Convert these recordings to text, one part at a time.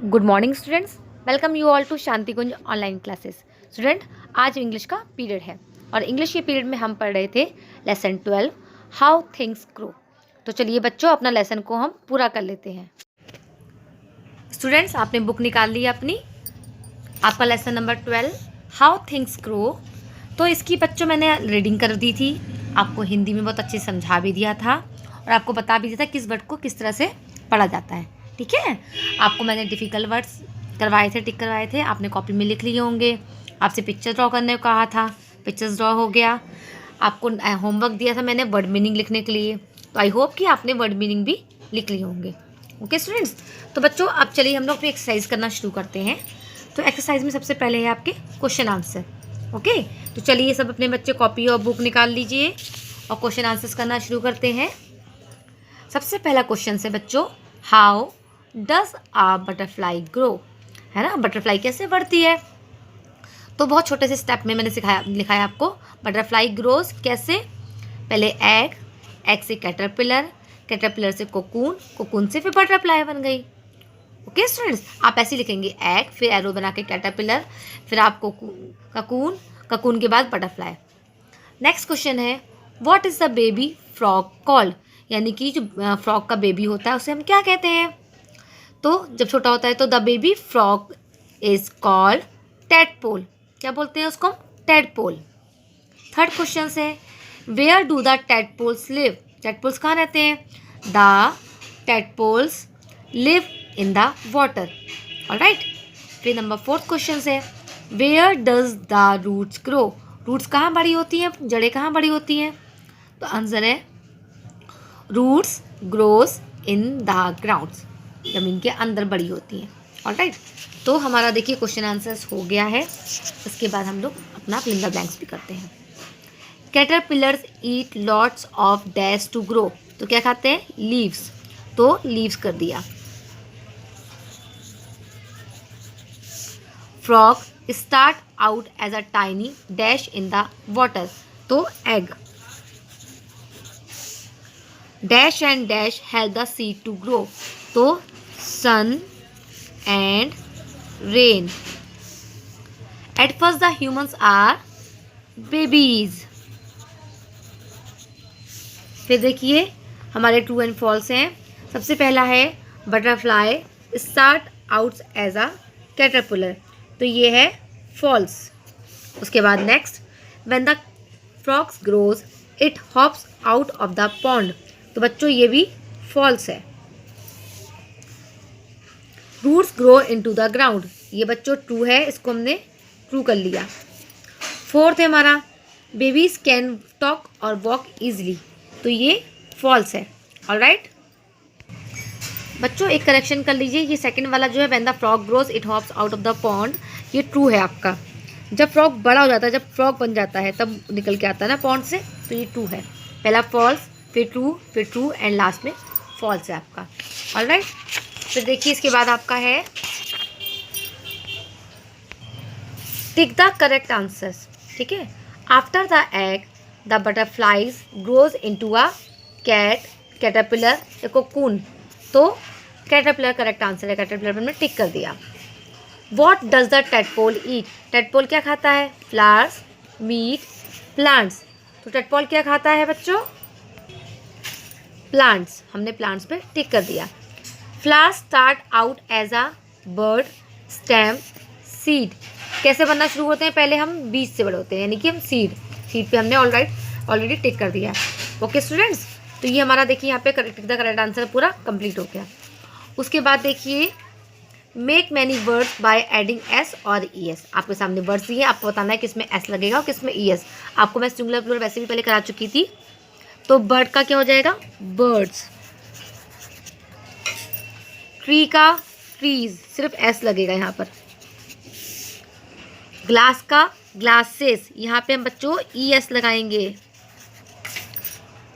Good morning students, welcome you all to Shanti Kunj online classes. Student, आज English का period है और इंग्लिश के पीरियड में हम पढ़ रहे थे लेसन 12 हाउ थिंग्स ग्रो। तो चलिए बच्चों, अपना लेसन को हम पूरा कर लेते हैं। स्टूडेंट्स, आपने बुक निकाल ली अपनी, आपका lesson number 12 how things grow. तो इसकी बच्चों मैंने रीडिंग कर दी थी, आपको हिंदी में बहुत अच्छे से समझा भी दिया था और आपको बता भी दिया था किस वर्ड को किस तरह से पढ़ा जाता है। ठीक है, आपको मैंने डिफ़िकल्ट वर्ड्स करवाए थे, टिक करवाए थे, आपने कॉपी में लिख लिए होंगे। आपसे पिक्चर ड्रॉ करने को कहा था, पिक्चर्स ड्रॉ हो गया। आपको होमवर्क दिया था मैंने वर्ड मीनिंग लिखने के लिए, तो आई होप कि आपने वर्ड मीनिंग भी लिख लिए होंगे। ओके स्टूडेंट्स, तो बच्चों अब चलिए हम लोग अपनी एक्सरसाइज करना शुरू करते हैं। तो एक्सरसाइज में सबसे पहले है आपके क्वेश्चन आंसर। ओके, तो चलिए सब अपने बच्चे कॉपी और बुक निकाल लीजिए और क्वेश्चन आंसर्स करना शुरू करते हैं। सबसे पहला क्वेश्चन है बच्चों, how does a butterfly grow. है ना, बटरफ्लाई कैसे बढ़ती है। तो बहुत छोटे से स्टेप में मैंने लिखा है आपको, बटरफ्लाई ग्रोज कैसे। पहले एग, एग से कैटरपिलर, कैटरपिलर से कोकून, कोकून से फिर बटरफ्लाई बन गई। ओके स्टूडेंट्स, आप ऐसे लिखेंगे एग, फिर एरो बना के कैटरपिलर, फिर आप ककून, ककून के बाद बटरफ्लाई। नेक्स्ट क्वेश्चन है, what is the baby frog called. यानी कि जो फ्रॉग का बेबी होता है उसे हम क्या कहते हैं। तो जब छोटा होता है तो the baby frog is called tadpole. क्या बोलते हैं उसको, टैडपोल। थर्ड क्वेश्चन है, where do the tadpoles live. Tadpoles कहाँ रहते हैं, the tadpoles live in the water. Alright. फिर नंबर फोर्थ क्वेश्चन है, where does the roots grow. Roots कहाँ बड़ी होती हैं, जड़ें कहाँ बड़ी होती हैं। तो आंसर है roots grows in the grounds, ज़मीन के अंदर बड़ी होती हैं। ऑलराइट, तो हमारा देखिए क्वेश्चन आंसर्स हो गया है। इसके बाद हम लोग अपना फिल इन द ब्लैंक्स भी करते हैं। Caterpillars eat lots of dash to grow. तो क्या खाते हैं, लीव्स, तो लीव्स कर दिया। Frog start out as a tiny dash in the water, तो egg. Dash and dash help the seed to grow, तो sun and rain. At first the humans are babies. फिर देखिए हमारे ट्रू एंड फॉल्स हैं। सबसे पहला है butterfly start out as a caterpillar, तो ये है फॉल्स। उसके बाद next, when the frogs grows it hops out of the pond, तो बच्चों ये भी फॉल्स है। Roots grow into the ground, ये बच्चों ट्रू है, इसको हमने ट्रू कर लिया। फोर्थ है हमारा, बेबीज कैन टॉक और वॉक ईजिली, तो ये फॉल्स है। ऑलराइट बच्चों, एक करेक्शन कर लीजिए, ये सेकंड वाला जो है when the frog grows it hops out of the pond, ये ट्रू है आपका। जब फ्रॉग बड़ा हो जाता है, जब फ्रॉग बन जाता है तब निकल के आता है ना पॉन्ड से, तो ये ट्रू है। पहला फॉल्स, फिर ट्रू एंड लास्ट में फॉल्स है आपका। ऑलराइट, फिर देखिए इसके बाद आपका है टिक द करेक्ट आंसर्स। ठीक है, after the egg the butterflies grows into a caterpillar या कोकून, तो कैटरपिलर करेक्ट आंसर है, कैटरपिलर पर हमने टिक कर दिया। What does the tadpole eat. Tadpole क्या खाता है, फ्लावर्स, मीट, प्लांट्स, तो टैडपोल क्या खाता है बच्चों, प्लांट्स, हमने प्लांट्स पे टिक कर दिया। Flowers start out as a bird, stem, seed, कैसे बनना शुरू होते हैं, पहले हम बीज से बड़े होते हैं, यानी कि हम सीड पे हमने ऑलरेडी टिक कर दिया। ओके स्टूडेंट्स, तो ये हमारा देखिए यहाँ पे टिक द करेक्ट आंसर पूरा कंप्लीट हो गया। उसके बाद देखिए make many words by adding S और ई एस। आपके सामने वर्ड्स दिए, आपको बताना है किसमें एस लगेगा और किसमें ई एस। आपको मैं सिंगुलर प्लूरल वैसे भी पहले करा चुकी थी, तो बर्ड का क्या हो जाएगा, बर्ड्स। ट्री का ट्रीज, सिर्फ एस लगेगा यहाँ पर। ग्लास का ग्लासेस, यहाँ पे हम बच्चों ई एस लगाएंगे।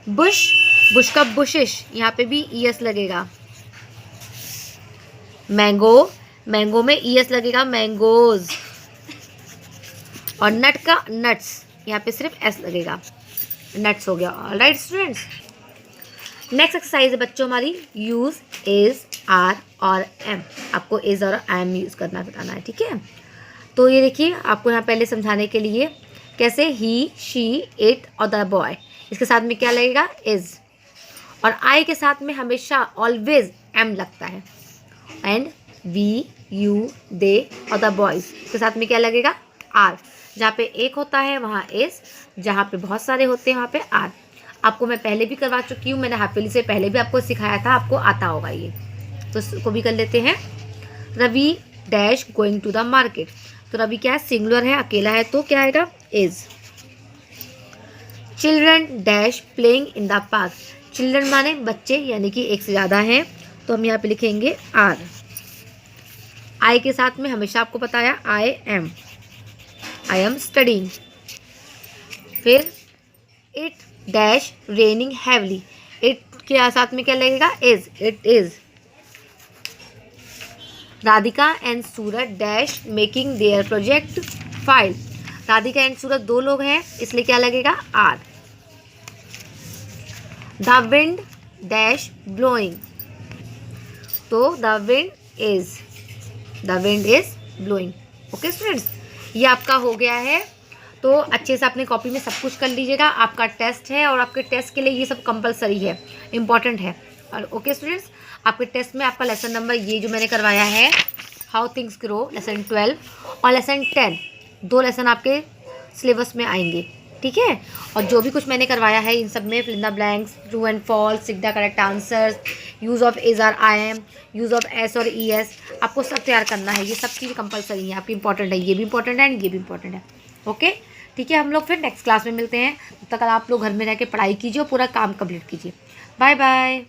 बुश का बुशिश, यहाँ पे भी ई एस लगेगा। मैंगो में ई एस लगेगा, मैंगोज। और नट का नट्स, यहाँ पे सिर्फ एस लगेगा, नट्स हो गया। ऑलराइट स्टूडेंट्स, नेक्स्ट एक्सरसाइज है बच्चों हमारी यूज़ इज़, आर और एम। आपको इज़ और एम यूज़ करना बताना है, ठीक है। तो ये देखिए आपको यहाँ पहले समझाने के लिए कैसे ही, शी, इट और द बॉय, इसके साथ में क्या लगेगा इज़, और आई के साथ में हमेशा ऑलवेज एम लगता है। एंड वी, यू, दे और द बॉयज़ के साथ में क्या लगेगा आर। जहाँ पे एक होता है वहाँ इज़, जहाँ पे बहुत सारे होते हैं वहाँ पे आर। आपको मैं पहले भी करवा चुकी हूँ, मैंने हैप्पीली से पहले भी आपको सिखाया था, आपको आता होगा ये, तो इसको भी कर लेते हैं। Ravi dash going to the market, तो रवि क्या है सिंगुलर है, अकेला है, तो क्या आएगा is. Children dash playing in the park, children माने बच्चे यानी कि एक से ज़्यादा हैं, तो हम यहाँ पे लिखेंगे आर। आई के साथ में हमेशा आपको बताया आई एम स्टडिंग। फिर it dash raining heavily, it के साथ में क्या लगेगा is, it is. Radhika and Suraj dash making their project file, Radhika and Suraj दो लोग हैं इसलिए क्या लगेगा are. The wind dash blowing, तो the wind is blowing. Okay students, ये आपका हो गया है। तो अच्छे से अपने कॉपी में सब कुछ कर लीजिएगा, आपका टेस्ट है और आपके टेस्ट के लिए ये सब कंपलसरी है, इम्पॉर्टेंट है। और ओके स्टूडेंट्स, आपके टेस्ट में आपका लेसन नंबर ये जो मैंने करवाया है हाउ थिंग्स ग्रो, लेसन 12 और लेसन 10, 2 लेसन आपके सिलेबस में आएंगे, ठीक है। और जो भी कुछ मैंने करवाया है इन सब में fill in the blanks, true and false, tick the correct answers, use of is और I am, use of S और ई एस, आपको सब तैयार करना है। ये सब चीज़ कंपलसरी है आपकी, इंपॉर्टेंट है, ये भी इंपॉर्टेंट है एंड ये भी इंपॉर्टेंट है। ओके ठीक है, हम लोग फिर नेक्स्ट क्लास में मिलते हैं। तब तक आप लोग घर में रह के पढ़ाई कीजिए और पूरा काम कंप्लीट कीजिए। Bye bye.